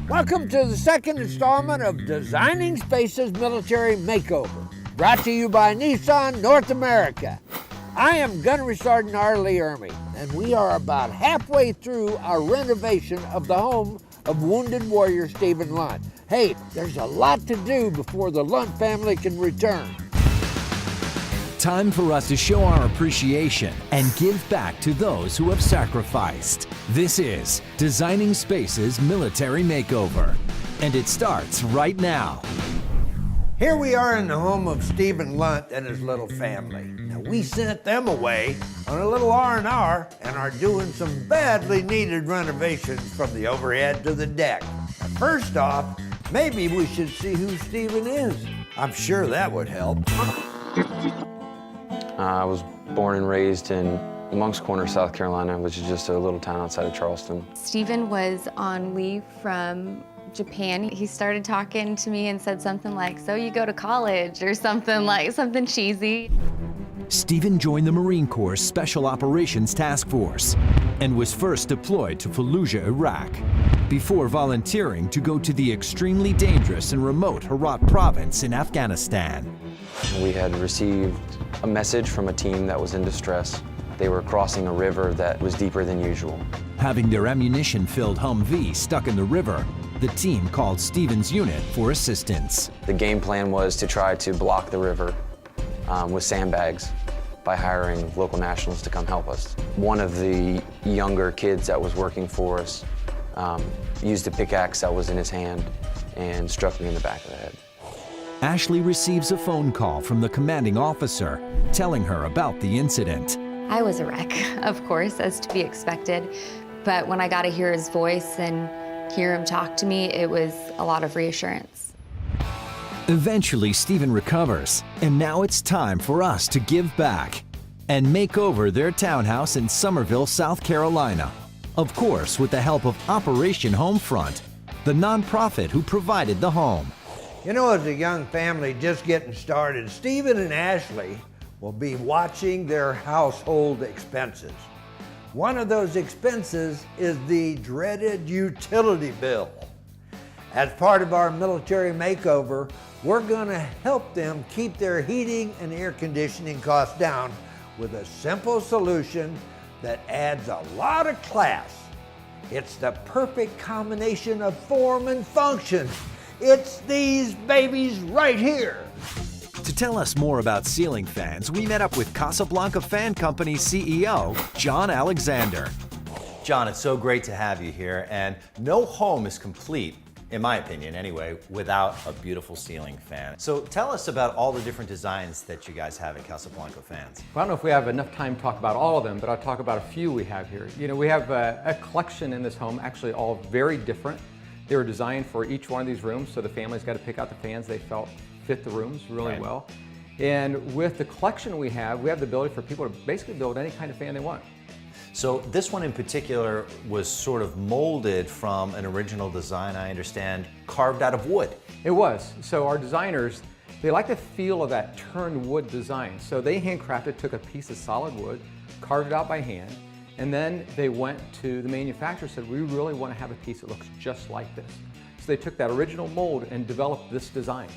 Welcome to the second installment of Designing Spaces Military Makeover, brought to you by Nissan North America. I am Gunnery Sergeant Arlie Ermey, and we are about halfway through our renovation of the home of wounded warrior Stephen Lunt. Hey, there's a lot to do before the Lunt family can return. Time for us to show our appreciation and give back to those who have sacrificed. This is Designing Spaces Military Makeover, and it starts right now. Here we are in the home of Stephen Lunt and his little family. Now, we sent them away on a little R&R and are doing some badly needed renovations from the overhead to the deck. Now, first off, maybe we should see who Stephen is. I'm sure that would help. I was born and raised in Moncks Corner, South Carolina, which is just a little town outside of Charleston. Stephen was on leave from Japan. He started talking to me and said something like, "So you go to college," or something cheesy. Stephen joined the Marine Corps Special Operations Task Force and was first deployed to Fallujah, Iraq, before volunteering to go to the extremely dangerous and remote Herat province in Afghanistan. We had received a message from a team that was in distress. They were crossing a river that was deeper than usual. Having their ammunition-filled Humvee stuck in the river, the team called Stephen's unit for assistance. The game plan was to try to block the river with sandbags by hiring local nationals to come help us. One of the younger kids that was working for us used a pickaxe that was in his hand and struck me in the back of the head. Ashley receives a phone call from the commanding officer telling her about the incident. I was a wreck, of course, as to be expected. But when I got to hear his voice and hear him talk to me, it was a lot of reassurance. Eventually, Stephen recovers, and now it's time for us to give back and make over their townhouse in Summerville, South Carolina. Of course, with the help of Operation Homefront, the nonprofit who provided the home. You know, as a young family just getting started, Stephen and Ashley will be watching their household expenses. One of those expenses is the dreaded utility bill. As part of our military makeover, we're going to help them keep their heating and air conditioning costs down with a simple solution that adds a lot of class. It's the perfect combination of form and function. It's these babies right here. To tell us more about ceiling fans, we met up with Casablanca Fan Company's CEO, John Alexander. John, it's so great to have you here, and no home is complete, in my opinion anyway, without a beautiful ceiling fan. So tell us about all the different designs that you guys have at Casablanca Fans. Well, I don't know if we have enough time to talk about all of them, but I'll talk about a few we have here. You know, we have a collection in this home, actually all very different. They were designed for each one of these rooms, so the family's got to pick out the fans they felt fit the rooms really well. And with the collection we have the ability for people to basically build any kind of fan they want. So this one in particular was sort of molded from an original design, I understand, carved out of wood. It was. So our designers, they like the feel of that turned wood design. So they handcrafted, took a piece of solid wood, carved it out by hand, and then they went to the manufacturer and said, we really want to have a piece that looks just like this. So they took that original mold and developed this design.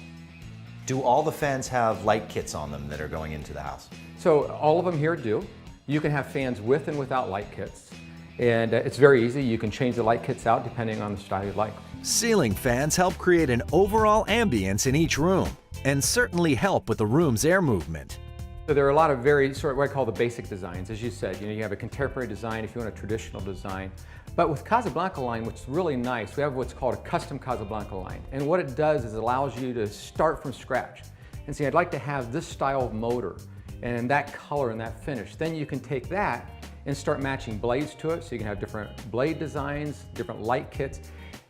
Do all the fans have light kits on them that are going into the house? So all of them here do. You can have fans with and without light kits. And it's very easy. You can change the light kits out depending on the style you like. Ceiling fans help create an overall ambience in each room and certainly help with the room's air movement. So there are a lot of very sort of what I call the basic designs. As you said, you have a contemporary design if you want a traditional design. But with Casablanca line, what's really nice, we have what's called a custom Casablanca line. And what it does is it allows you to start from scratch and say, I'd like to have this style of motor and that color and that finish. Then you can take that and start matching blades to it. So you can have different blade designs, different light kits.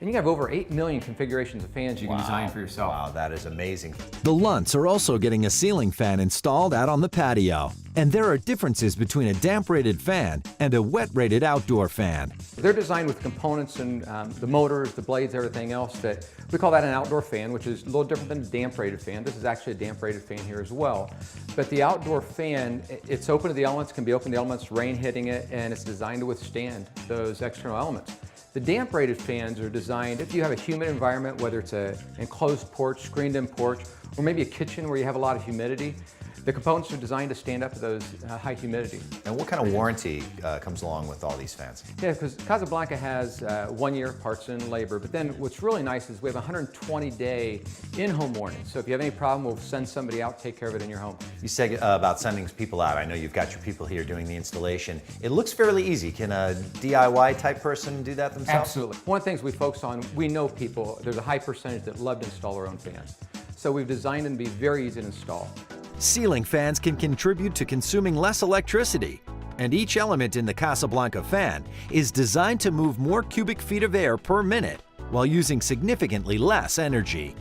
And you have over 8 million configurations of fans you can design for yourself. Wow, that is amazing. The Lunts are also getting a ceiling fan installed out on the patio. And there are differences between a damp-rated fan and a wet-rated outdoor fan. They're designed with components and the motors, the blades, everything else that we call that an outdoor fan, which is a little different than a damp-rated fan. This is actually a damp-rated fan here as well. But the outdoor fan, it's open to the elements, can be open to the elements, rain hitting it, and it's designed to withstand those external elements. The damp rated fans are designed if you have a humid environment, whether it's an enclosed porch, screened in porch, or maybe a kitchen where you have a lot of humidity. The components are designed to stand up to those high humidity. And what kind of warranty comes along with all these fans? Yeah, because Casablanca has 1 year parts and labor, but then what's really nice is we have a 120-day in-home warranty. So if you have any problem, we'll send somebody out, take care of it in your home. You said about sending people out. I know you've got your people here doing the installation. It looks fairly easy. Can a DIY type person do that themselves? Absolutely. One of the things we focus on, we know people, there's a high percentage that love to install their own fans. So we've designed them to be very easy to install. Ceiling fans can contribute to consuming less electricity, and each element in the Casablanca fan is designed to move more cubic feet of air per minute while using significantly less energy.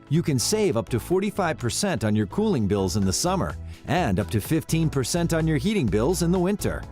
You can save up to 45% on your cooling bills in the summer and up to 15% on your heating bills in the winter.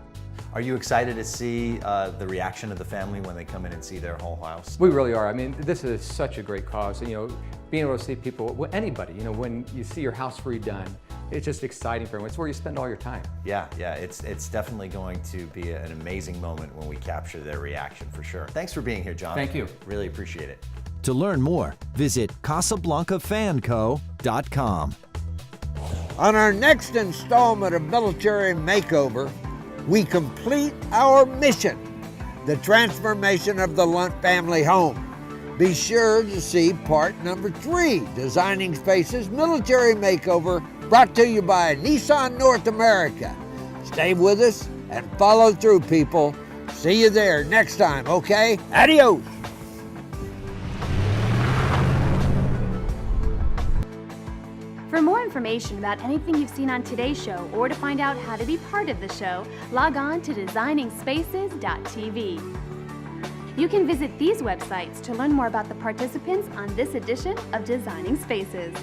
Are you excited to see the reaction of the family when they come in and see their whole house? We really are. I mean, this is such a great cause. And, being able to see people, anybody, when you see your house redone, it's just exciting for everyone. It's where you spend all your time. Yeah, it's definitely going to be an amazing moment when we capture their reaction for sure. Thanks for being here, John. Thank you. Really appreciate it. To learn more, visit CasablancaFanCo.com. On our next installment of Military Makeover, we complete our mission, the transformation of the Lunt family home. Be sure to see part number 3, Designing Spaces Military Makeover, brought to you by Nissan North America. Stay with us and follow through, people. See you there next time, okay? Adios! For more information about anything you've seen on today's show or to find out how to be part of the show, log on to designingspaces.tv. You can visit these websites to learn more about the participants on this edition of Designing Spaces.